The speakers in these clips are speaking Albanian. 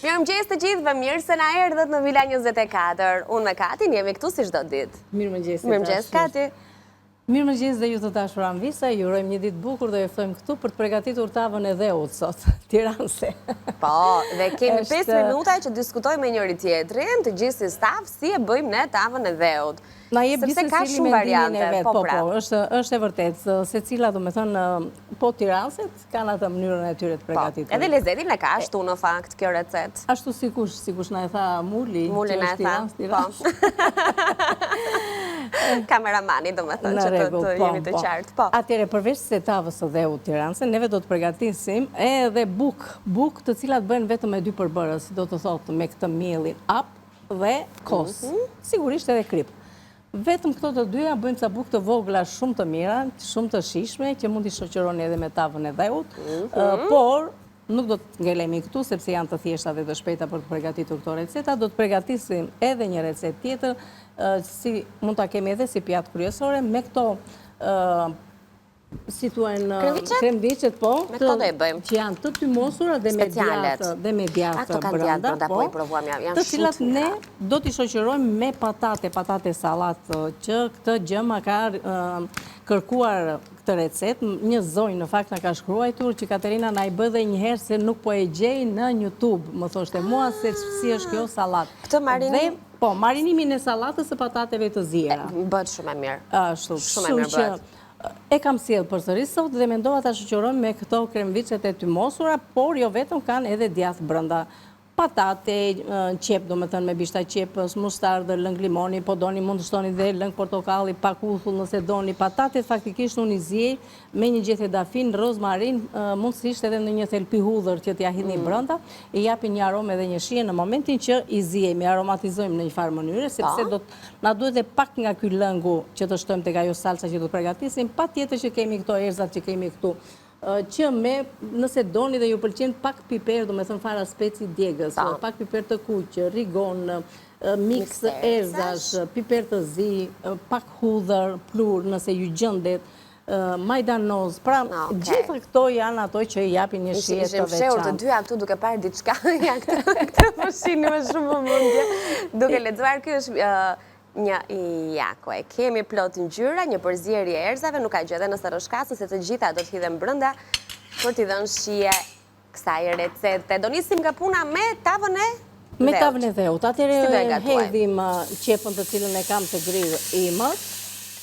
Mirëmëngjes të gjithëve, mirë se na erdhët në Vila 24. Unë me Katin jemi këtu si çdo ditë. Mirëmëngjes Kati. Mirëmëngjes dhe ju të dashur Anvisa, ju urojmë një ditë bukur dhe ju ftojmë këtu për të përgatitur tavën e dheut sot, Tiranëse. Po, dhe kemi 5 minuta që diskutojmë me njëri tjetrin, të gjithë si staf, si e bëjmë ne tavën e dheut. Na jep sepse ka gjithsesi shumë variante, mendimin e vet, po, është e vërtet, secila do të thënë, po Tiranëset kanë atë mënyrën e tyre të përgatitur. Edhe lezetin e ka ashtu në fakt kjo recet. Ashtu sikush na e tha Muli, Muli na e tha. Kameramani do me thënë që të jemi të qartë. Po. Atjere, përveç se tavës së dheut Tiranëse, neve do të përgatisim edhe buk të cilat bëhen vetëm me 2 përbërës, do të thotë me këtë mielin ap dhe kos. Sigurisht edhe krip. Vetëm këto të dyja bëjmë ca bukë të vogla shumë të mira, shumë të shishme, që mund t'i shoqëroni edhe me tavën e dheut, por nuk do të ngelemi këtu, sepse janë të thjeshta dhe të shpejta për të përgatitur këto receta. Do të përgatisim edhe një recet tjetër, si mund ta kemi edhe si pjatë kryesore, me këto si thuajnë kremviçet, po, që janë të tymosura dhe me djathë brenda, të cilat ne do t'i shoqërojmë me patate salat, që këtë gjë ma ka kërkuar këtë recet, një zonjë në fakt na ka shkruajtur që Katerina na i bë dhe një herë se nuk po e gjej në YouTube, më thoshte mua se si është kjo salat. Këtë marinim? Po, marinimin e salatës së patateve të ziera. Bëhet shumë e mirë. Ashtu, shumë që e kam sjellë përsëri sot dhe mendova ta shoqërojmë me këto kremviçet e tymosura, por jo vetëm kanë edhe djathë brenda. Patate, qep, do me thënë me bishta qepës, mustardë, lëng limoni, po doni mund të shtoni dhe lëng portokalli, pak uthull nëse doni. Patatet faktikisht unë i ziej me një gjethe dafin, rozmarin, mundësisht edhe në një thelpi hudhër që t'ja hidhni brenda, i japin një aromë edhe një shije në momentin që i ziejmë, i aromatizojmë në një farë mënyre, sepse na duhet e pak nga ky lëngu që të shtojmë tek ajo salsa që do të përgatisim, patjetër që kemi këto erzat që kemi këtu, që me, nëse doni dhe ju pëlqen pak piper, do me thënë fara speci djegës, pak piper të kuqë, rigon, mix erzash, piper të zi, pak hudhër, plur, nëse ju gjëndet, majdanoz, pra gjitha këto janë ato që i japin një shije të veçantë. Ishim të dyja këtu duke parë diçka, ja këtë përshini me shumë vëmendje, duke lexuar ky është jako e kemi plot ngjyra, një përzierje e erzave, nuk ka gjë edhe nëse rrëshkasën, se të gjitha do t'hidhen brenda për t'i dhënë shije kësaj recete. Do nisim nga puna me tavën e dheut. Me tavën e dheut. Atëherë hedhim qepën të cilën e kam të grirë imët.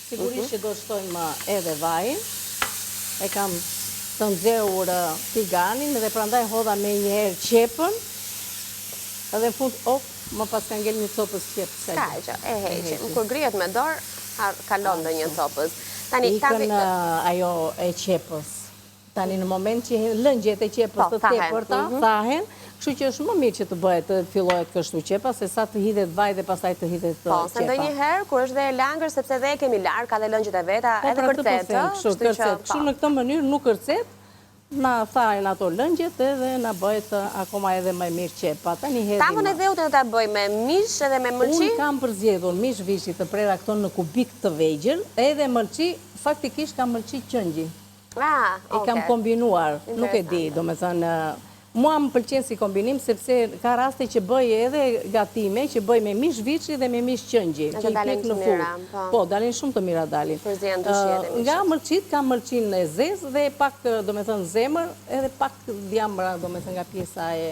Sigurisht që do shtojmë edhe vajin. E kam të nxehur tiganin dhe prandaj hodha me një herë qepën. Edhe në fund, më pas ka ngel një copës qepë. Ka që, e heqim. Kur grihet me dorë, kalon dhe një copës. Ikën ajo e qepës. Tani në moment që lëngjet e qepës të tepërta, thahen, kështu që është më mirë që të bëhet, të fillohet kështu qepa, se sa të hidhet vaj dhe pastaj të hidhet qepa. Po, se ndonjëherë, kur është dhe e langër, sepse dhe kemi larë, ka dhe lëngjet e veta, edhe kërcetë. Kështu në këtë mënyrë nuk kërcet, na thajnë ato lëngjet edhe na bëhet akoma edhe më mirë qepa. Tavën e dheut e ta bëj me mish edhe me mëlçi? Unë kam përzgjedhur mish vishi të prera këto në kubik të vegjël, edhe mëlçi, faktikisht kam mëlçi qëngji. I kam kombinuar, nuk e di, do me thënë, mua më pëlqen si kombinim, sepse ka raste që bëj edhe gatime, që bëj me mish viçi dhe me mish qëngji. Që dalin të mira. Po, dalin shumë të mira dalin. Nga mëlçit, ka mëlçin e zezë dhe pak, do me thënë, zemër, edhe pak djambra, do me thënë, nga pjesa e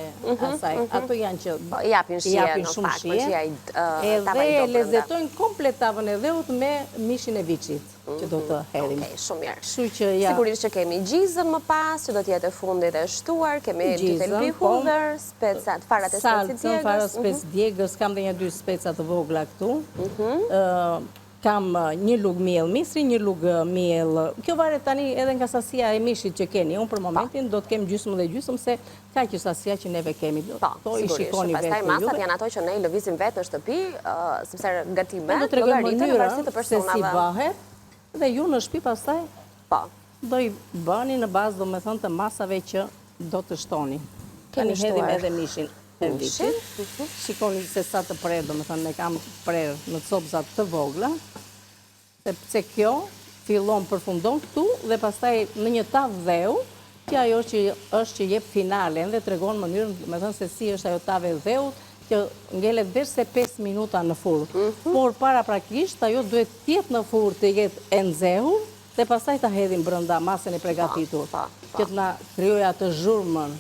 asaj. Ato janë që japin shumë shije. Edhe lezetojnë komplet tavën e dheut me mishin e viçit, që do të herim. Shumë mirë. Sigurisht që kemi gjizën më pas, që do t'jetë e fundit e shtuar, kemi thelpi hudhër, specat, farat e speci djegës. Salcën, farat speci djegës, kam dhe një 2 specat të vogla këtu. Kam një lug miell misri, një lug miell. Kjo varet tani edhe nga sasia e mishit që keni. Unë për momentin do të kem gjysmë dhe gjysmë, se ka që sasia që neve kemi. Po, sigurisht. Pastaj masat janë ato që ne i lëvizim vetë në shtëpi, sepse gatime, do t'rregoj mënyrën se si bëhet, dhe ju në shtëpi pastaj do i bëni në bazë, do me thënë, të masave që do të shtoni. Kemi hedhim edhe mishin e viçit. Shikoni se sa të prerë, do me thënë, ne kam prerë në copëzat të vogla, sepse kjo fillon përfundon këtu dhe pastaj në një tavë dheu, pyetja ajo është që jep finalen dhe tregon mënyrën, me thënë se si është ajo tave dheut, që ngelet veç se 5 minuta në furrë. Por para prakisht ajo duhet tjetë në furrë të jetë e nxehur dhe pastaj ta hedhim brenda masën e përgatitur. Që të na krijojë atë zhurmën.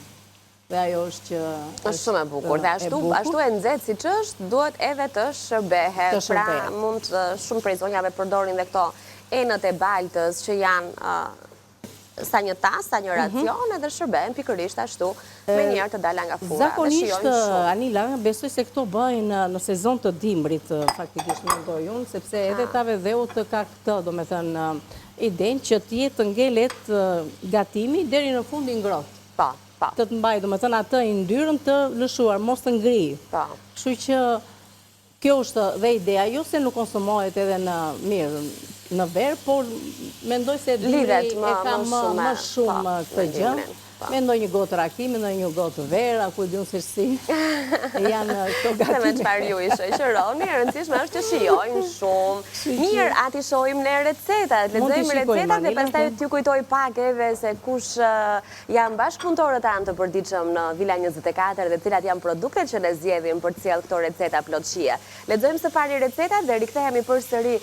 Dhe ajo është që është shumë e bukur. Dhe ashtu e nxehtë siç është, duhet edhe të shërbehet. Pra mund shumë prej zonjave përdorin dhe këto enët e baltës që janë sa një tas, sa një racion, edhe shërben pikërisht ashtu me njerë të dala nga fura. Zakonisht, Anila, besoj se këto bëjnë në sezon të dimrit, faktikisht mendoj unë, sepse edhe tave dheut ka këtë, do me thënë, idenë që t'jetë ngelet gatimi deri në fundi ngrohtë. Të të mbaj, do me thënë, atë i ndyrën të lëshuar, mos të ngri. Kështu që kjo është dhe ideja, jo se nuk konsumohet edhe në verë, por mendoj se dimri e ka më shumë këtë gjë. Mendoj një gotë raki, mendoj një gotë verë, ku diun se si janë këto gatime. Se me çfarë ju i shoqëroni, e rëndësishme është që shijojnë shumë. Mirë, ati shohim në recetat, lexojmë recetat dhe pastaj t'ju kujtoj pak edhe se kush janë bashkëpunëtorët tanë të përditshëm në Villa 24 dhe cilat janë produktet që ne zgjedhim për të sjellë këto receta plot shije. Lexojmë së pari recetat dhe rikthehemi përsëri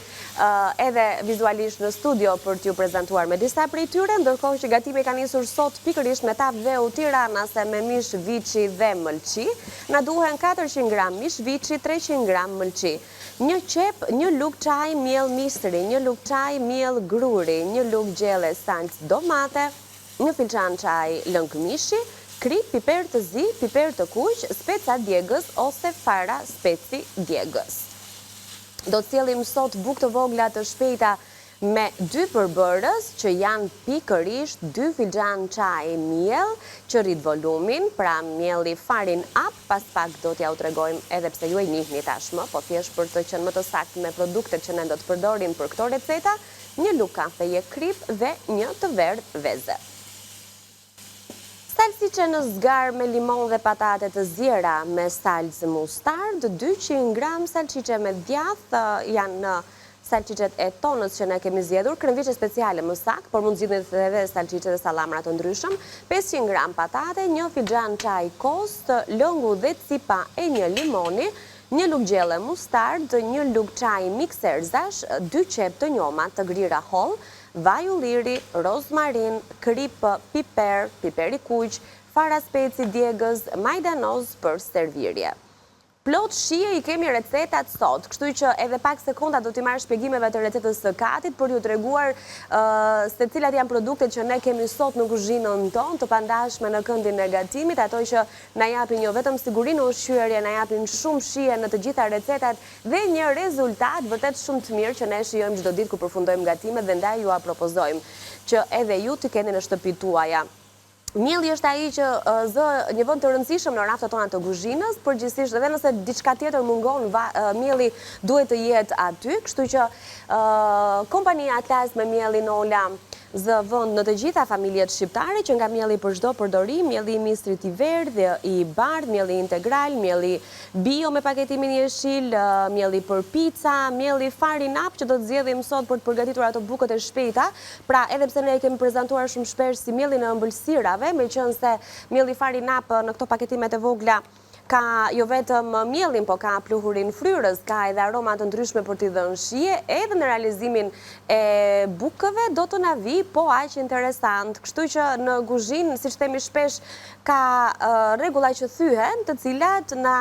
edhe vizualisht në studio për t'ju prezantuar me disa prej tyre, ndërkohë që gatimi ka nisur sot pikërisht me tavë dheu tiranase me mish viçi dhe mëlçi. Na duhen 400 gram mish viçi, 300 gram mëlçi. Një qep, një lugë çaj miell mistri, një lugë çaj miell gruri, një lugë gjelle salcë domate, një filçan çaj lëng mishi, krip, piper të zi, piper të kuq, speca djegës ose fara speci djegës. Do të sjellim sot bukë të vogla të shpejta me 2 përbërës që janë pikërisht 2 filxhan çaj miell që rrit volumin, pra mielli farin up, pas pak do t'ja u tregojmë edhe pse ju e njihni tashmë, po thjesht për të qenë më të saktë me produktet që ne do të përdorim për këto receta, një lugë kafeje krip dhe një të verdh veze. Salsiçe në zgar me limon dhe patate të zjera me salcë mustard, 200 gram salsiçe me djath, janë salciçet e tonës që ne kemi zgjedhur, kremviçe speciale më saktë, por mund zgjidhni edhe salciçe dhe sallamra të ndryshëm, 500 gram patate, një filxhan çaj kost, lëngu dhe cipa e një limoni, një lugë gjelle mustard, një lugë çaj mikserzash, 2 qep të njoma të grira holl, vaj ulliri, rozmarin, krip, piper, piper i kuq, fara speci djegës, majdanoz për servirje. Plot shije i kemi recetat sot, kështu që edhe pak sekonda do t'i marrë shpjegimeve të recetës së katit për ju treguar se cilat janë produktet që ne kemi sot në kuzhinën tonë, të pandashme në këndin e gatimit, ato që na japin jo vetëm sigurinë ushqyerje, na japin shumë shije në të gjitha recetat dhe një rezultat vërtet shumë të mirë që ne shijojmë çdo ditë kur përfundojmë gatimet dhe ndaj ju propozojmë që edhe ju t'i keni në shtëpitë tuaja. Mielli është ai që zë një vend të rëndësishëm në raftet tona të kuzhinës, përgjithsisht edhe nëse diçka tjetër mungon, mielli duhet të jetë aty, kështu që kompania Atlas me miellin Ola zë vënd në të gjitha familjet shqiptare që nga mielli për çdo përdorim, mielli i mistrit i verdhë, i bardh, mielli integral, mielli bio me paketimin jeshil, mielli për pica, mielli farin up që do të zgjedhim sot për të përgatitur ato bukët e shpejta. Pra edhe pse ne e kemi prezantuar shumë shpesh si mielli në ëmbëlsirave, meqense mielli farin up në këto paketimet e vogla ka jo vetëm mielin, po ka pluhurin fryrës, ka edhe aroma të ndryshme për t'i dhënë shije, edhe në realizimin e bukëve do të na vi po aq interesant. Kështu që në kuzhinë, siç themi shpesh, ka rregulla që thyhen, të cilat na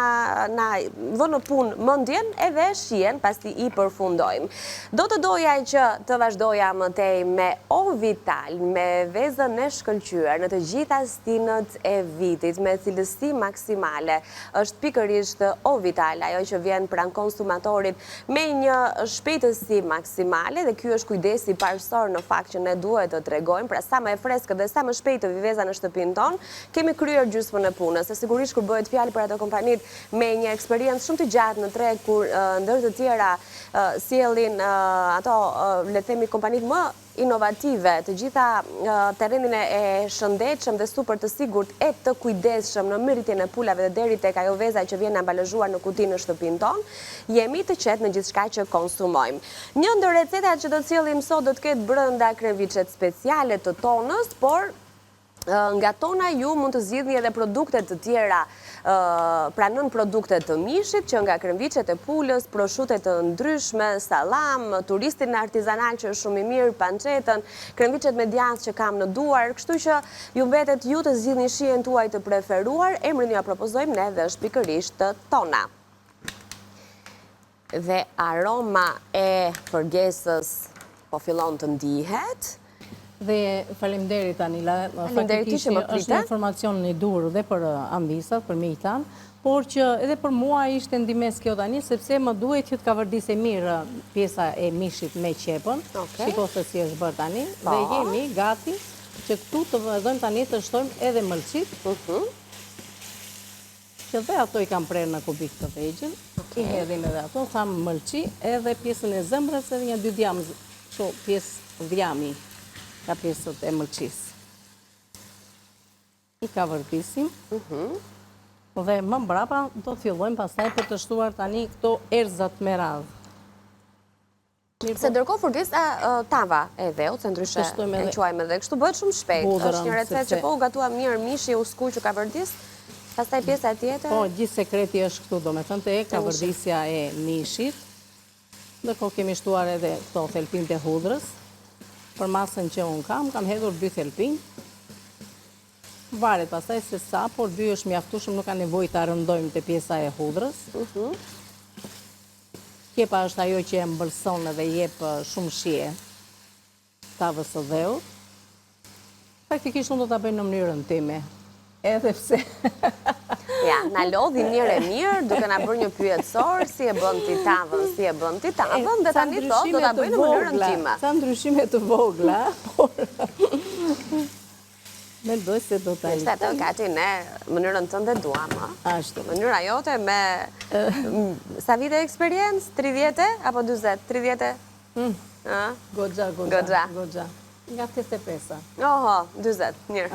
vënë në punë mendjen edhe shijen pasi i përfundojmë. Do të doja që të vazhdoja më tej me Ovital, me vezën e shkëlqyer në të gjitha stinët e vitit, me cilësi maksimale. Është pikërisht Ovital, ajo që vjen pranë konsumatorit me një shpejtësi maksimale dhe ky është kujdesi parësor në fakt që ne duhet të tregojmë, pra sa më e freskët dhe sa më shpejt të vi veza në shtëpinë tonë, kemi kryer gjysmën e punës. Se sigurisht kur bëhet fjalë për ato kompanitë me një eksperiencë shumë të gjatë në treg, kur ndër të tjera sjellin ato le të themi kompanitë më inovative, të gjitha terrenin e shëndetshëm dhe super të sigurt e të kujdesshëm në merritjen e pulave dhe deri tek ajo veza që vjen ambalazhuar në kuti në shtëpinë tonë, jemi të qetë në gjithçka që konsumojmë. Një ndër recetat që do të sjellim sot do të ketë brenda kremviçet speciale të tonës, por nga tona ju mund të zgjidhni edhe produkte të tjera pranën produkte të mishit, që nga kremviçet e pulës, prosciuthe të ndryshme, sallam, turistin artizanal që është shumë i mirë, pancetën, kremviçet me djathë që kam në duar, kështu që ju mbetet ju të zgjidhni shijen tuaj të preferuar, emrin ja propozojmë ne dhe është pikërisht tona. Dhe aroma e përgesës po fillon të ndihet. Dhe faleminderit Anila, faktikisht është një informacion i dur dhe për ambisat, për mitan, por që edhe për mua ishte ndimes kjo tani, sepse më duhet që të kavërdisë mirë pjesa e mishit me qepën, shiko se si është bërë tani, dhe jemi gati që këtu të vëdhëm tani të shtojmë edhe mëlqit, që dhe ato i kam prerë në kubik të vegjën, i hedhim edhe ato, thamë mëlqi, edhe pjesën e zëmbrës edhe një 2 djamë, pjesë djami, ka pjesët e mëlqisë. I ka vërtisim. Dhe më mbrapa do të fillojmë pastaj për të shtuar tani këto erzat me radhë. Se ndërkohë furgesa tava e dheut, se ndryshe e quajmë edhe kështu, bëhet shumë shpejt. Është një recet që po u gatuam mirë mishi u skuq që ka vërdis, pastaj pjesa tjetër. Po, gjithë sekreti është këtu, do me thënë të ka vërdisja e mishit. Ndërkohë kemi shtuar edhe këto thelpin të hudrës. Për masën që unë kam hedhur 2 thelpin. Varet pastaj se sa, por 2 është mjaftueshëm, nuk ka nevojë ta rëndojmë te pjesa e hudrës. Kjepa është ajo që e mbëlson dhe jep shumë shije tavës së dheut. Praktikisht unë do ta bëj në mënyrën time. Edhe pse Ja, na lodhi mirë, duke na bërë një pyetësor, si e bën ti tavën, dhe tani thot do ta bëj në mënyrën time. Sa ndryshime të vogla, por mendoj se do ta ishte ato gati ne mënyrën tënde duam, ashtu. Mënyra jote me sa vite eksperiencë? 30 apo 40? 30? Goxha. Nga 85. Oho, 40, mirë.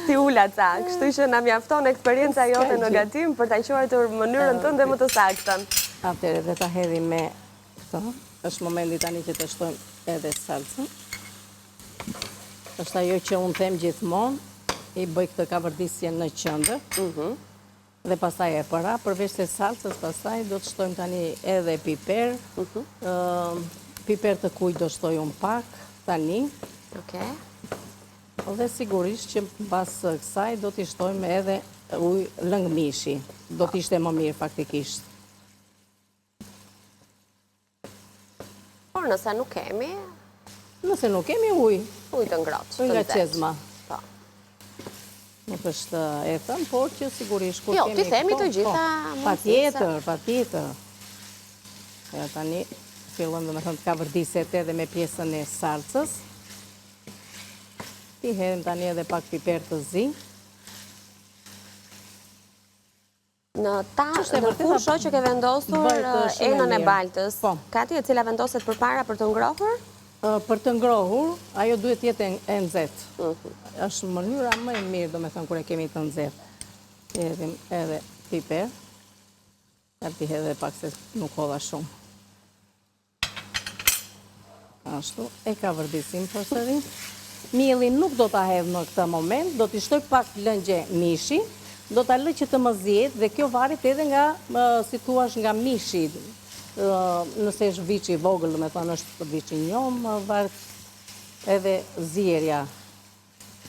Ti ula ca, kështu që na mjafton eksperienca jote në gatim për ta quajtur mënyrën tënde më të saktën. Atëherë dhe ta hedhim me këto. Është momenti tani që të shtojmë edhe salcën. Është ajo që unë them gjithmonë, i bëj këtë kavërdisje në qendër. Dhe pastaj e para, përveç se salcës, pastaj do të shtojmë tani edhe piper. Piper të kuj do shtoj unë pak, tani. Dhe sigurisht që pas kësaj do t'i shtojmë edhe ujë lëngmishi. Do t'ishte më mirë faktikisht. Por nëse nuk kemi? Nëse nuk kemi ujë. Ujë të ngrohtë. Ujë nga qezma. Nuk është e thënë, por që sigurisht kur kemi... Jo, ti themi të gjitha... Patjetër. Tani... Fillojmë dhe me thënë të kavërdiset edhe me pjesën e salcës. Ti hedhim tani edhe pak piper të zi. Në fusho që ke vendosur enën e baltës, ka ti e cila vendoset për para për të ngrohur? Për të ngrohur, ajo duhet jetë e nxehtë. Është mënyra më e mirë, do me thënë, kur e kemi të nxehtë. Hedhim edhe piper. Ti hedhe pak se nuk hodha shumë. Ashtu, e ka vërdisim përsëri. Mielin nuk do ta hedh në këtë moment, do t'i shtoj pak lëngje mishi, do t'a lë që të më zjetë, dhe kjo varet edhe nga, si thuash, nga mishi. Nëse është viçi vogël, me thonë është viçi njom, varet edhe zjerja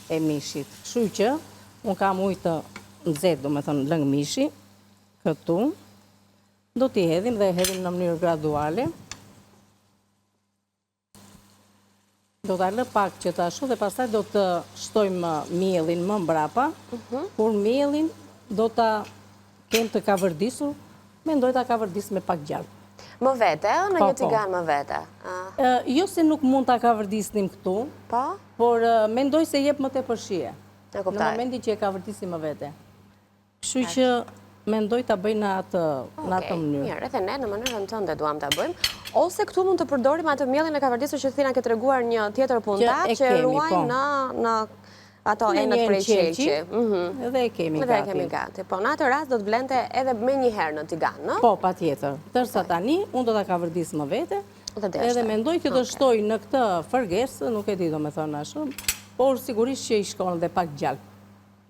e mishit. Kështu që, unë kam ujë të nxehtë, do me thonë lëng mishi, këtu, do t'i hedhim dhe hedhim në mënyrë graduale. Do t'a lë pak që të ashu dhe pastaj do të shtojmë mielin më mbrapa, kur mielin do t'a kem të kavërdisur, mendoj t'a kavërdis me pak gjallë. Më vete, në një tigan më vete? Jo se nuk mund t'a kavërdisnim këtu, por mendoj se jep më te përshie, në momenti që e kavërdisim më vete. Kështu që mendoj t'a bëj në atë mënyrë. Mirë, edhe ne në mënyrën tënde duam t'a bëjmë. Ose këtu mund të përdorim atë mielin e kavërdisur që thina ke treguar një tjetër puntat që e ruaj në ato enët prej qelqi. Edhe e kemi gati. Po në atë rast do të blente edhe me një herë në tigan, në? Po, pa tjetër. Tërsa tani, unë do t'a kavërdis më vete, edhe mendoj që të shtoj në këtë fërgesë, nuk e di do me thonë ashtu, por sigurisht që i shkon dhe pak gjalp.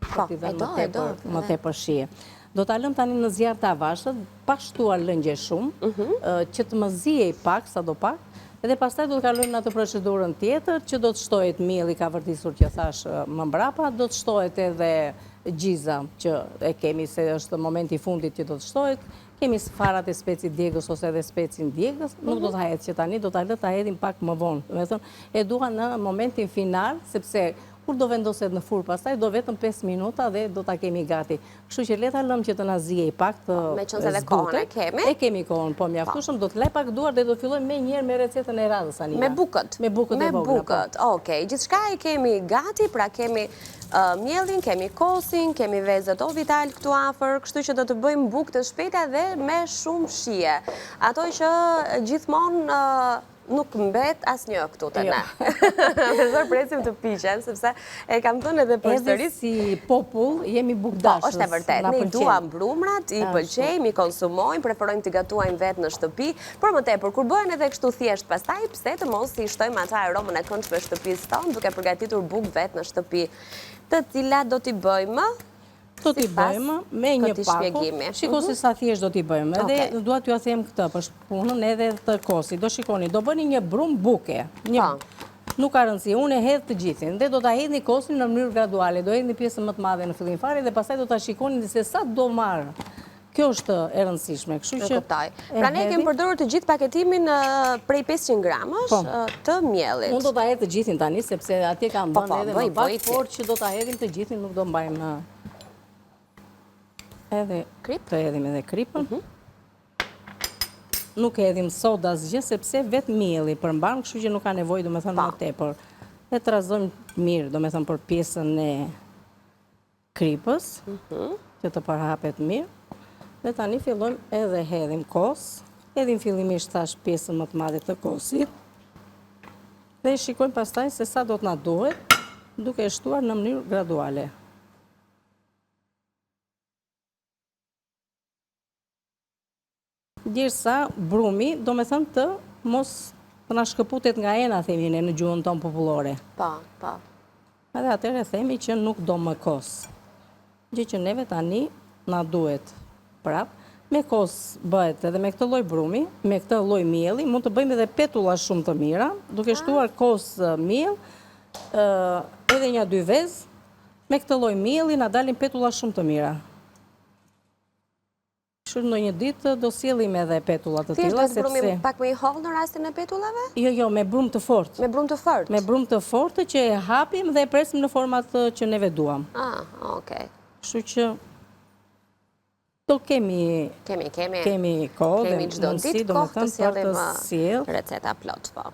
Po, Më tepër shije. Do ta lëm tani në zjarr të avashët, pa shtuar lëngje shumë, që të më zihej pak, sadopak, edhe pastaj do të kalojmë në atë procedurën tjetër, që do të shtohet mielli ka vërtisur që thash më mbrapa, do të shtohet edhe gjiza që e kemi se është momenti i fundit që do të shtohet, kemi farat e speci djegës ose edhe specin djegës, nuk do të hahet që tani, do të lë ta hedhim pak më vonë. Me thënë, e dua në momentin final, sepse kur do vendoset në furrë pastaj, do vetëm 5 minuta dhe do ta kemi gati. Kështu që le ta lëm që të na zihej pak të me qenë se edhe kohën e kemi. E kemi kohën, po mjaftueshëm, do të laj pak duar dhe do të fillojmë menjëherë me recetën e radhës Anina. Me bukët. Me bukët e vogla. Me bukët, okej. Gjithçka e kemi gati, pra kemi mielin, kemi kosin, kemi vezët o vital këtu afër, kështu që do të bëjmë bukë të shpejta dhe me shumë shije. Ato që gjithmonë nuk mbet asnjë këtu të ne. Besoj presim të piqen, sepse e kam thënë edhe përsëris. Edhe si popull jemi bukdashës. Po, është e vërtet. Ne i duam brumrat, i pëlqejmë, i konsumojmë, preferojmë të gatuajmë vetë në shtëpi, por më tepër kur bëhen edhe kështu thjesht pastaj, pse të mos i shtojmë atë aromën e këndshme shtëpisë tonë, duke përgatitur bukë vetë në shtëpi, të cilat do t'i bëjmë. Do t'i bëjmë me një pako, shiko se sa thjesht do t'i bëjmë. Edhe dua t'ju a them këtë për punën edhe të kosit. Do shikoni, do bëni një brum buke. Nuk ka rëndësi, unë e hedh të gjithin. Dhe do t'a hedhni kosin në mënyrë graduale. Do hedhni pjesën më të madhe në fillim fare dhe pastaj do t'a shikoni se sa do marrë. Kjo është e rëndësishme. Kështu që pra ne kemi përdorur të gjithë paketimin prej 500 gramësh të miellit. Unë do t'a hedh të gjithin tani, sepse atje kam vënë edhe më pak, por që do t'a hedhim të gjithin, nuk do mbajmë edhe të edhim edhe kripën. Nuk edhim soda asgjë, sepse vetë mielli përmban, kështu që nuk ka nevojë, do me thënë më tepër. E të razojmë mirë, do me thënë për pjesën e kripës, që të përhapet mirë. Dhe tani fillojmë edhe hedhim kos, edhim fillimisht thash pjesën më të madhe të kosit, dhe shikojmë pastaj se sa do të na duhet, duke e shtuar në mënyrë graduale. Dirsa brumi, do me thënë të mos të na shkëputet nga ena, themine, në gjuhën tonë popullore. Pa. Edhe atëre themi që nuk do më kos. Gjë që neve tani na duhet prap. Me kos bëhet edhe me këtë lloj brumi, me këtë lloj mielli, mund të bëjmë edhe petulla shumë të mira, duke shtuar kos miell, edhe një 2 vezë, me këtë lloj mielli na dalin petulla shumë të mira. Shumë në një ditë do sjellim edhe petullat të tilla, sepse... Thjesht brumi pak më i holl në rastin e petullave? Jo, me brum të fortë. Me brum të fortë? Me brum të fortë që e hapim dhe e presim në format që neve duam. Okej. Kështu që do kemi kohë dhe mundësi, do me thënë, për të sjell receta plot, po.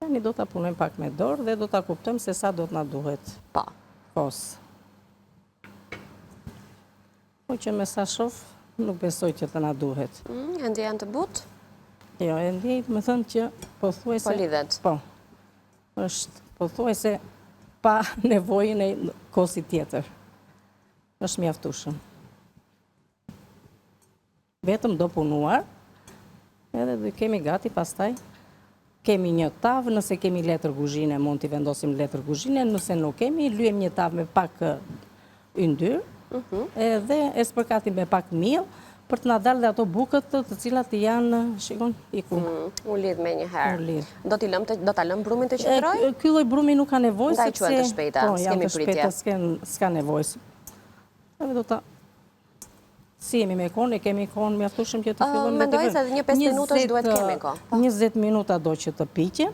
Tani do ta punojmë pak me dorë dhe do ta kuptojmë se sa do të na duhet. Po. Kos. Po që me sa shof, nuk besoj që të na duhet. Ende janë të butë? Jo, ende me thënë që pothuajse... Po lidhet? Po. është pothuajse pa nevojën e kosit tjetër. Është mjaftueshëm. Vetëm do punuar, edhe do kemi gati pastaj. Kemi një tavë, nëse kemi letër kuzhine, mund t'i vendosim letër kuzhine, nëse nuk kemi, lyem një tavë me pak yndyr, edhe e spërkatim me pak miell, për të na dalë dhe ato bukët të cilat janë, shikon, iku. U lidh me një herë. Do ta lëm brumin të qëndroj? Ky lloj brumi nuk ka nevojë, sepse... Nga i të shpejta, s'kemi pritje. S'ka nevojë. Edhe do ta... Si jemi me kohën, e kemi kohën mjaftueshëm që të fillojmë me të Mendoj se një 5 minutash duhet kemi kohë. 20 minuta do që të piqe,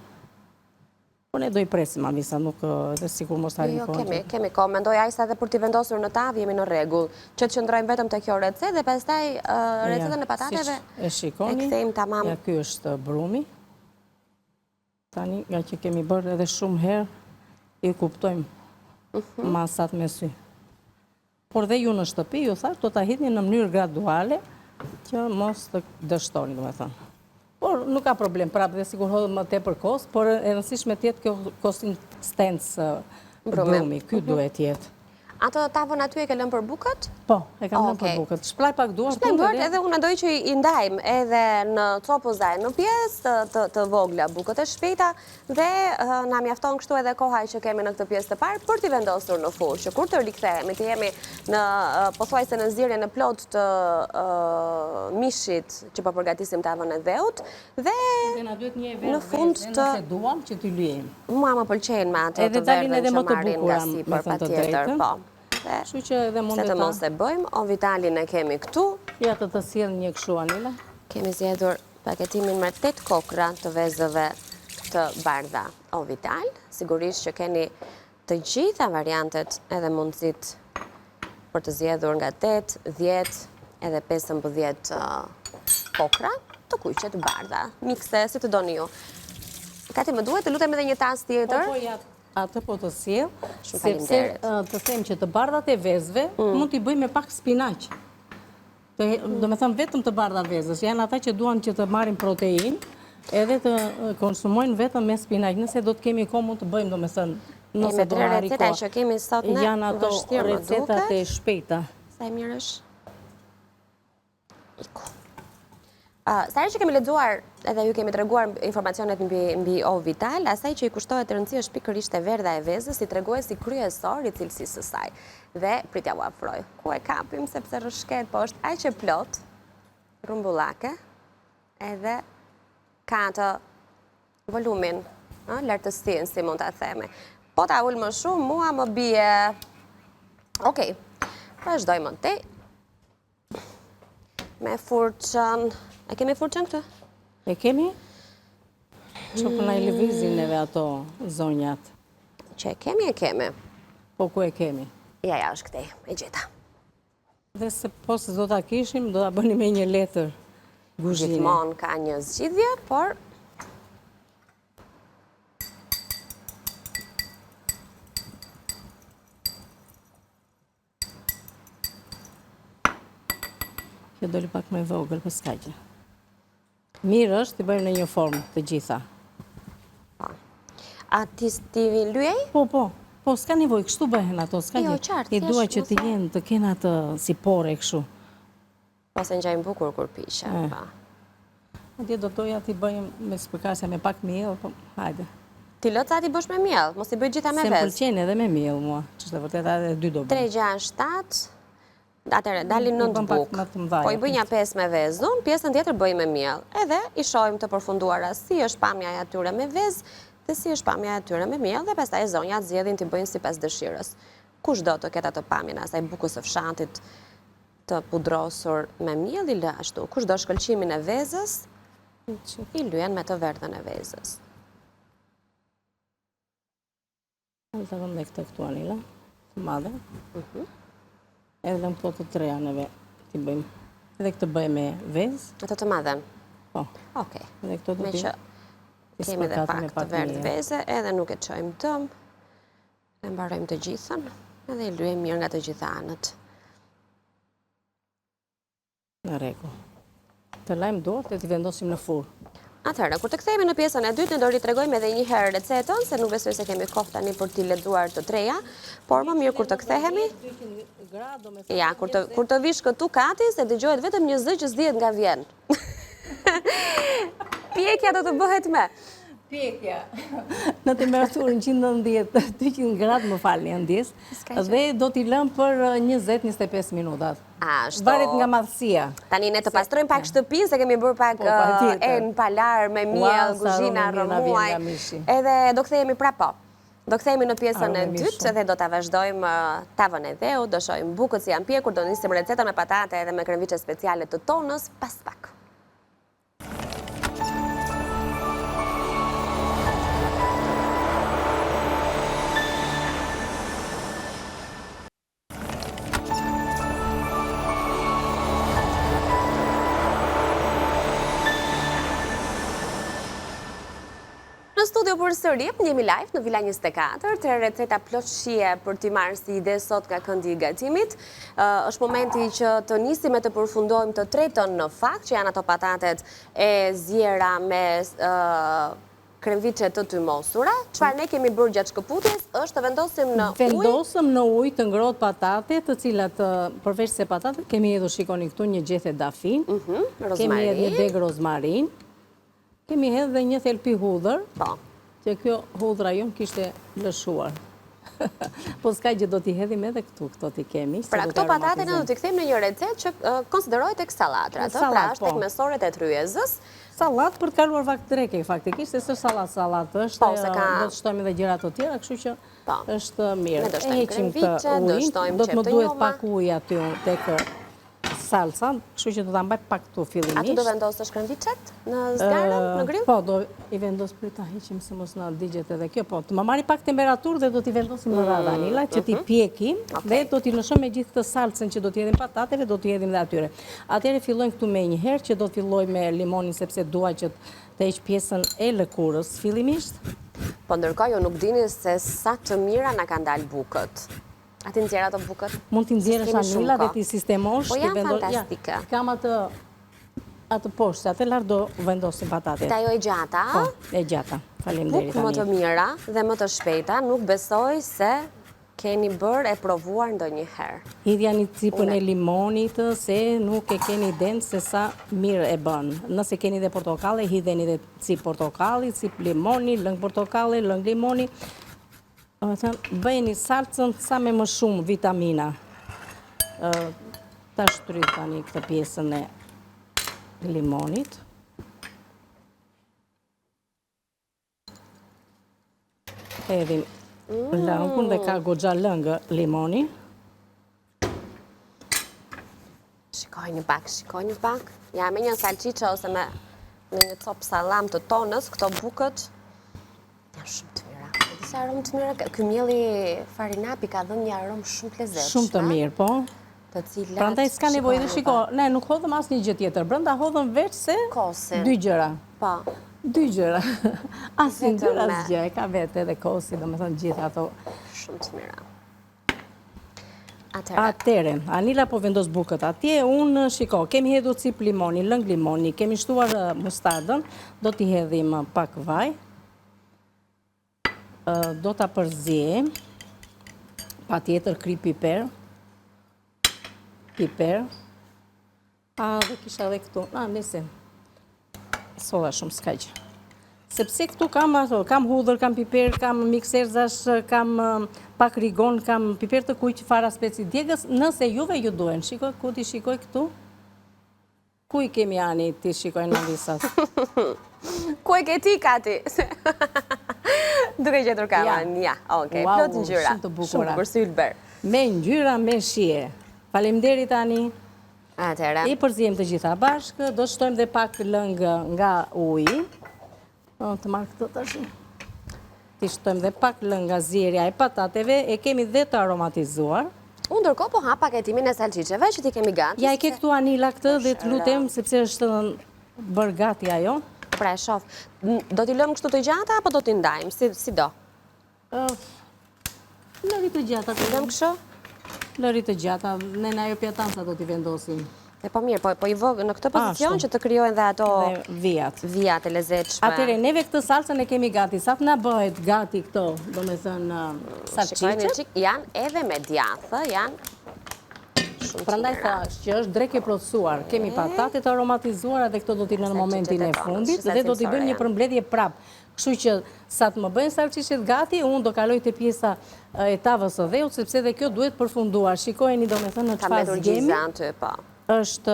por ne do i presim Alisa, nuk dhe sikur mos harim kohën. Jo, kemi kohë. Mendoj ajsa edhe për t'i vendosur në tavë jemi në rregull, që të qëndrojmë vetëm te kjo recetë dhe pastaj recetën e patateve e shikoni. E kthejmë tamam. Ja, ky është brumi. Tani nga që kemi bërë edhe shumë herë, i kuptojmë masat me sy. Por dhe ju në shtëpi, ju thash, do ta hidhni në mënyrë graduale, që mos të dështoni, domethënë. Por nuk ka problem, prapë dhe sigur hodhë më tepër kos, por e rëndësishme të jetë kjo konsistencë brumi, ky duhet jetë. Ato tavën aty e ke lënë për bukët? Po, e kam lënë për bukët. Shplaj pak duart. Shplaj duart edhe unë doj që i ndajmë edhe në copozaj në pjesë të vogla bukët e shpejta dhe na mjafton kështu edhe koha që kemi në këtë pjesë të parë për t'i vendosur në fushë. Kur të rikthehemi të jemi në pothuajse në nxjerrjen e plot të mishit që po përgatisim tavën e dheut dhe në fund të duam që t'i lyejmë. Mua më pëlqejnë me ato të verdhën që marrin nga sipër patjetër, po. Kështu që edhe mundet të mos e bëjmë, Ovitalin e kemi këtu. Ja të sjell një kështu Anila. Kemi zgjedhur paketimin me 8 kokra të vezëve të bardha Ovital. Sigurisht që keni të gjitha variantet edhe mundësit për të zgjedhur nga 8, 10 edhe 15 kokra të kuqe të bardha. Mikse, si të doni ju. Kati më duhet të lutem edhe një tas tjetër. Atë po të sjell, sepse të them që të bardhat e vezëve mund t'i bëjmë me pak spinaq. Do me thëmë vetëm të bardha vezës, janë ata që duan që të marrin protein, edhe të konsumojnë vetëm me spinaq. Nëse do të kemi kohë mund të bëjmë, do me thënë, nëse do marri kohë. Janë ato recetat e shpejta. Sa e mirë është? Iku. Sari që kemi lexuar edhe ju kemi treguar informacionet mbi Ovital, asaj që i kushtohet të rëndësi është pikërisht e verdha e vezës, si treguesi kryesor i cilësisë së saj. Dhe pritja u afroj. Ku e kapim sepse rrëshket, po është aq e plot, rumbullake, edhe ka atë volumin, lartësinë, si mund ta themi. Po ta ul më shumë, mua më bie. Okej. Vazhdojmë te. Me furçën. E kemi furçën këtë? E kemi? Që përna i lëvizin edhe ato zonjat. Që e kemi. Po ku e kemi? Ja, është këtej, e gjeta. Dhe se po se do t'a kishim, do t'a bëni me një letër guzhine. Gjithmonë ka një zgjidhje, por... Kjo doli pak me vogël, për s'ka gjë. Mirë është t'i bëjmë në një formë të gjitha. A ti lyej? Po, s'ka nevoj, kështu bëhen ato, s'ka gjë. I dua që t'i jenë të kena të si pore kështu. Po se ngjajnë bukur kur pishen, pa. Atje do doja t'i bëjmë me spërkasja me pak miell, po hajde. Ti lë ca t'i bësh me miell, mos i bëj gjitha me vezë. Se më pëlqen edhe me miell mua, që është vërtet edhe 2 do bëj. 3, 6, 7... Atere, dalin 9 bukë, po i bëj një 5 me vezën, pjesën tjetër bëj me miell. Edhe i shojmë të përfunduara si është pamja e atyre me vezë dhe si është pamja e atyre me miell dhe pastaj zonjat zgjedhin t'i bëjnë sipas dëshirës. Kush do të ketë atë pamjen asaj bukës së fshatit të pudrosur me miell i lë ashtu. Kush do shkëlqimin e vezës, i lyen me të verdhën e vezës. Të vëmë dhe këtë këtu Anila, të madhe. Edhe në këto të treja neve t'i bëjmë. Edhe këtë bëjmë me vezë. Ato të madhen? Po. Okej. Edhe këto të me që kemi dhe pak të verdhë veze, edhe nuk e qojmë dëm, e mbarojmë të gjithën, edhe i lyejmë mirë nga të gjitha anët. Në rregull. Të lajmë duart e t'i vendosim në furrë. Atëherë, kur të kthehemi në pjesën e dytë, ne do ritregojmë edhe një herë recetën, se nuk besoj se kemi kohë tani për t'i lexuar të treja, por më mirë kur të kthehemi. Ja, kur të vish këtu Kati, se dëgjohet vetëm një zë që s'dihet nga vjen. Pjekja do të bëhet me. Pjekja. Në temperaturën 190-200 gradë, më falni ndjes, dhe do t'i lëm për 20-25 minutat. Varet nga madhësia. Tani ne të pastrojmë pak shtëpinë, se kemi bërë pak enë palar me miell, kuzhina, rëmuaj, edhe do kthehemi prapo. Do kthehemi në pjesën e dytë dhe do ta vazhdojmë tavën e dheut, do shohim bukët si janë pjekur, do nisim recetën me patate edhe me kremviçe speciale të tonës pas pak. Në studio për sëri, jemi live në Villa 24, 3 receta plot shije për t'i marrë si ide sot nga këndi i gatimit. Është momenti që të nisim e të përfundojmë të tretën në fakt, që janë ato patatet e zjera me kremviçe të tymosura. Çfarë ne kemi bërë gjatë shkëputjes është të vendosim në ujë. Vendosëm në ujë të ngrohtë patate, të cilat përveç se patate kemi hedhur, shikoni këtu, një gjethe dafin, kemi hedhur një deg rozmarin, kemi hedhur dhe një thelpi hudhër, që kjo hudhra jonë kishte lëshuar. Po s'ka gjë, do t'i hedhim edhe këto t'i kemi. Pra këto patate ne do t'i kthejmë në një recetë që konsiderohet tek sallatrat, pra është tek mesoret e tryezës. Salat për të kaluar vakt dreke, faktikisht, se salat është, do të shtojmë edhe gjëra të tjera, kështu që është mirë. E heqim këtë ujë, do të më duhet pak ujë aty tek salsa, kështu që do ta mbaj pak këtu fillimisht. Aty do vendosësh kremviçet në zgarën, në grill? Po, do i vendos për ta heqim se mos na digjet edhe kjo, po. Të më marri pak temperaturë dhe do t'i vendosim në radhë anila, që t'i pjekim dhe do t'i lëshojmë me gjithë këtë salcën që do t'i hedhim patateve, do t'i hedhim dhe atyre. Atëherë fillojmë këtu me një herë që do t'filloj me limonin sepse dua që të heq pjesën e lëkurës fillimisht. Po ndërkohë ju nuk dini se sa të mira na kanë dalë bukët. A ti nxjerr ato bukët? Mund t'i nxjerrësh anila dhe t'i sistemosh. Po janë fantastike. Kam atë poshtë, atë lart do vendosim patatet. Këta jo e gjata? Po, e gjata. Faleminderit. Bukë më të mira dhe më të shpejta, nuk besoj se keni bërë e provuar ndonjëherë. Hidhja një cipën e limonit, se nuk e keni idenë se sa mirë e bën. Nëse keni dhe portokalle, hidheni dhe cip portokalli, cip limoni, lëng portokalli, lëng limoni. Bëjeni salcën sa me më shumë vitamina. Ta shtryt tani këtë pjesën e limonit. Hedhim lëngun dhe ka goxha lëngë limoni. Shikoj një pak. Ja, me një salqiqe ose me një copë salam të tonës, këto bukët janë shumë të mira. Disa aromë të mira. Ky mielli farinapi ka dhënë një aromë shumë të lezetshme. Shumë të mirë, po. Të cilat... Prandaj s'ka nevojë dhe shiko, ne nuk hodhëm asnjë gjë tjetër. Brenda hodhëm veç se dy gjëra. Po. 2 gjëra. Asnjë gjë asgjë, ka vetë edhe kosi, domethënë gjithë ato shumë të mira. Atëre, Anila po vendos bukët atje, unë shiko, kemi hedhur cip limoni, lëng limoni, kemi shtuar mustardën, do t'i hedhim pak vaj, do t'a përziem, pa tjetër kri piper, dhe kisha dhe këtu, nese, soda shumë s'ka gjë. Sepse këtu kam hudhër, kam piper, kam mikserzash, kam pak rigon, kam piper të kuq, fara speci djegës, nëse juve ju duen. Shikoj, ku ti shikoj këtu? Ku i kemi Ani, ti shikoj në visat? Ku e ke ti, Kati? Duke gjetur kamerën, ja, okej, plot ngjyra, shumë të bukura. Shumë për sylber. Me ngjyra, me shije. Faleminderit Ani. Atëherë. I përziem të gjitha bashkë, do shtojmë dhe pak lëng nga uji. Të marrë këtë tash. Ti shtojmë dhe pak lëng nga zierja e patateve, e kemi dhe të aromatizuar. Unë ndërkohë po ha paketimin e salqiqeve që ti kemi gati. Ja e ke këtu Anila këtë dhe të lutem, sepse është bërë gati ajo. Pra e shoh. Do t'i lëmë kështu të gjata apo do t'i ndajmë? Si do? Lëri të gjata. Lëmë kështu? Lëri të gjata. Ne na ajo pjatanca do t'i vendosim. E po mirë, po i vogë në këtë pozicion që të kryojnë dhe ato vijat e lezetshme. Atëre, neve këtë salcën e kemi gati. Sa të na bëhet gati këto, do me thënë salqiqet? Janë edhe me djathë, janë shumë të mira. Prandaj thash që është dreke plotësuar. Kemi patatet aromatizuara dhe këto do t'i në momentin e fundit dhe do t'i bëjmë një përmbledhje prapë. Kështu që sa të më bëjnë salqiqet gati, unë do kaloj të pjesa e tavës së dheut, sepse dhe kjo duhet përfunduar. Shikojeni, do me thënë, në çfarë gjemi. Është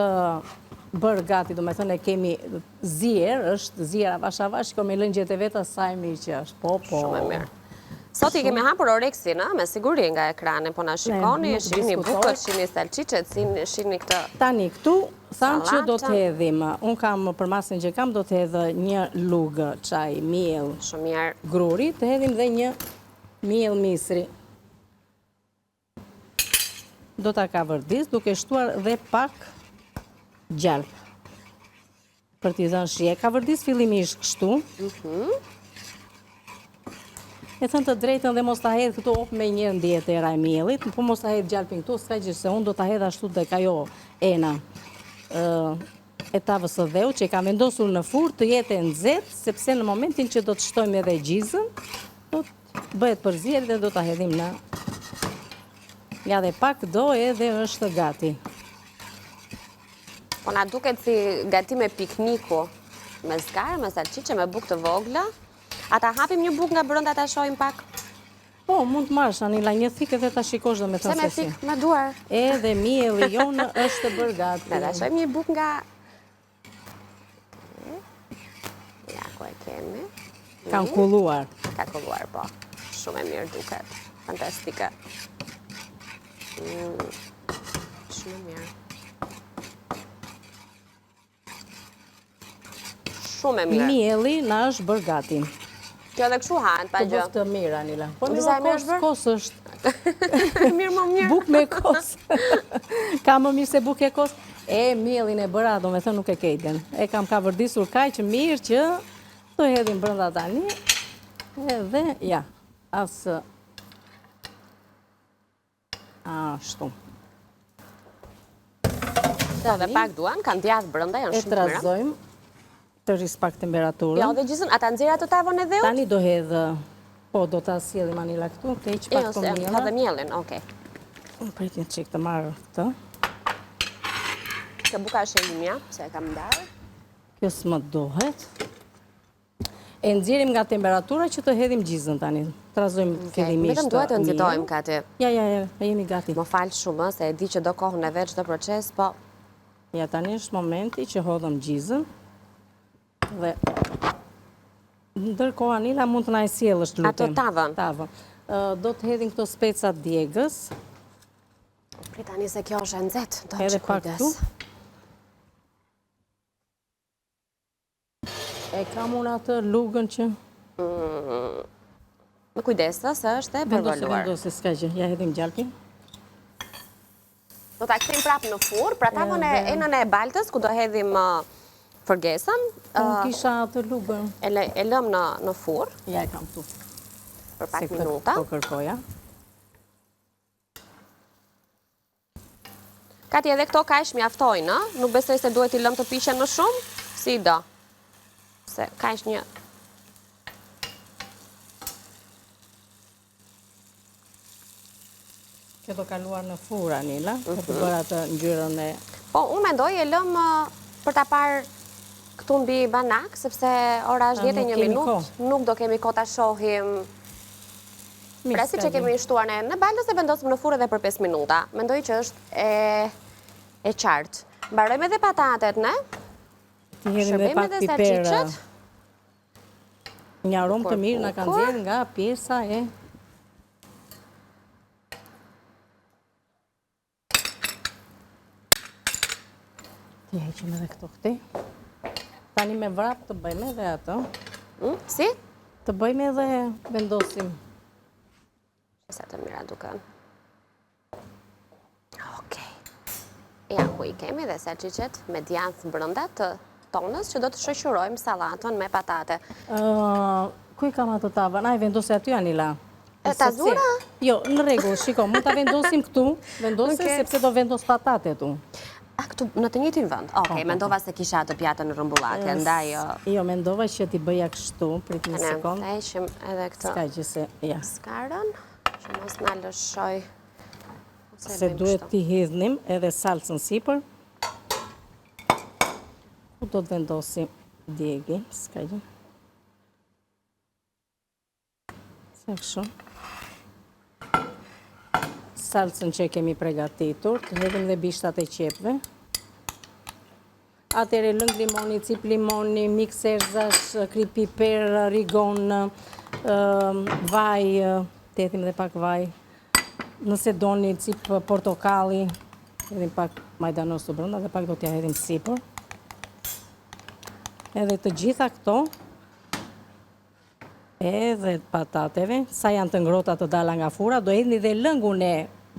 bërë gati, do me thënë e kemi zjerë, është zjerë avash-avash, shiko me lëngjet e veta saj mirë që është, po. Shumë e mirë. Sot i kemi hapur oreksin, me siguri nga ekrane, po na shikoni, shihni bukët, shihni salqiqet, shihni këtë... Tani këtu, thamë që do të hedhim, unë kam, për masën që kam, do të hedhë një lugë çaj, miell, gruri, të hedhim dhe një miell misri. Do t'a ka vërdis, duke shtuar dhe pak gjalp. Për t'i dhënë shije. Ka vërdis fillimisht kështu. E thënë të drejtën dhe mos t'a hedhë këtu op me një ndjetëra e miellit, po mos t'a hedhë gjalpin këtu, s'ka gjë se unë do t'a hedhë ashtu dhe ka jo ena. e tavës së dheu që i kam vendosur në furrë të jetë e nxehtë, sepse në momentin që do të shtojmë edhe gjizën, do të bëhet përzierje dhe do ta hedhim në. Ja dhe pak do edhe është gati. Po na duket si gatim me pikniku, me zgarë, me salqiqe, me bukë të vogla. Ata hapim një bukë nga brenda ta shohim pak. Po, mund të marrësh Anila një thikë dhe ta shikosh domethënë Se me se si. thikë, me duar. Edhe mielli jonë është bërë gati. Ne ta shohim një bukë nga... Ja, ku e kemi. Kanë kulluar. Ka kulluar, po. Shumë e mirë duket. Fantastike. Shumë e mirë. Shumë e mirë. Mielli na është bërë gati. Kjo edhe kështu hahet, pa Të gjë. bëftë të mirë, Anila. Po Disa e mirë është bërë? kos është. Mirë më mirë. Buk me kos. Ka më mirë se buk e kos. E, mielin e bëra, do me thënë nuk e kejten. E kam ka vërdisur kaq mirë që do hedhim brenda tani. Edhe, ja, asë... Ashtu. Dhe pak duan, kanë djathë brenda, janë E shumë të mira. trazojmë të rris pak temperaturën. Jo, dhe gjizën, ata nxjerrë ato tavën e dheut? Tani do hedhë, po do ta sjellim Anila këtu, të heq pak Jo, të se mielin. ha dhe mielin, okej. Pritin çik të marrë këtë. Kjo buka është e imja, se e kam ndarë. Kjo s'më duhet. E nxjerrim nga temperatura që të hedhim gjizën tani. Trazojmë fillimisht. Vetëm duhet të nxitojmë kati. Ja, jemi gati. Më falë shumë, se e di që do kohën e veç do proces, po... Ja, tani është momenti që hodhëm gjizën. Dhe ndërkohë Anila mund të na e sjellësh lutem. Ato tavën? Tavën. Do të hedhim këto specat djegës. Pri tani se kjo është e nxehtë, do Edhe që pak kujdes. këtu. E kam unë atë lugën që... Me kujdesa, se është e përvaluar. Vendose, s'ka gjë. Ja hedhim gjalpin. Do ta kthejmë prapë në furrë, pra tavën e enën e baltës, ku do hedhim fërgesën, Unë kisha atë lugën. e lëm në furrë Ja, e kam tu. për pak minuta. Po kërkoja. Kati edhe këto kaq mjaftojnë, ë? Nuk besoj se duhet i lëm të pishen më shumë, si do. Se kaq një... Kjo do kaluar në furrë, Anila, për të bërë atë ngjyrën e... Po, unë mendoj e lëm për ta parë këtu mbi banak, sepse ora është 10:01 minutë, nuk do kemi kohë ta shohim. Presi që kemi shtuar në baltës e vendosim në furrë edhe për 5 minuta. Mendoj që është e qartë. Mbarojmë edhe patatet, ne? Ti hedhim edhe Shërbejmë pak edhe piper. salqiqet. Një aromë të mirë na kanë nxjerrë nga pjesa e... Ti heqim edhe këto këti. Tani me vrap të bëjmë edhe ato. Si? Të bëjmë edhe vendosim. Sa të mira duken. Okej. Ja, ku i kemi dhe salqiqet me djathë brenda të tonës që do të shoqërojmë sallatën me patate. Ku i kam ato tavën? Ai vendosi aty, Anila. E ta zura? Jo, në rregull, shiko, mund ta vendosim këtu, vendose sepse do vendos patate tu. A, këtu në të njëjtin vend. Okej, mendova se kisha atë pjatën në rrumbullake, ndaj... Jo, mendova që ti bëja kështu, prit një sekond. Ne heqim edhe këtë Ska gjë se, ja. skarën, që mos na lëshoj. Se duhet t'i hedhnim edhe salsën sipër. Ku do të vendosim djegi, ska gjë. Se kështu. Salsën që kemi pregatitur, të hedhim dhe bishtat e qepve. Atëre lëng limoni, cip limoni, mix erzash, krip piper, rigon, vaj, të hedhim dhe pak vaj. Nëse doni cip portokalli, hedhim pak majdanos të brenda dhe pak do t'ja hedhim sipër. Edhe të gjitha këto, edhe patateve, sa janë të ngrohta të dala nga furra, do hedhni dhe lëngun e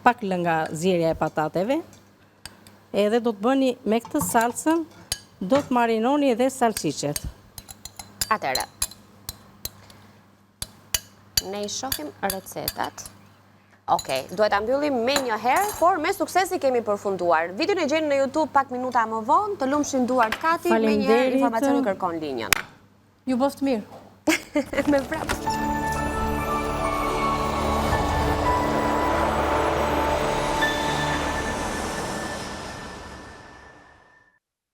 pak lënga zjerja e patateve, edhe do të bëni me këtë salsën, do të marinoni edhe salqiqet. Atëre, ne i shohim recetat. Okej, duhet ta mbyllim me një herë, por me suksesi kemi përfunduar. Videon e gjeni në YouTube pak minuta më vonë, të lumshin duart Kati, me një herë informacioni kërkon linjën. Ju boft mirë. Me prapë.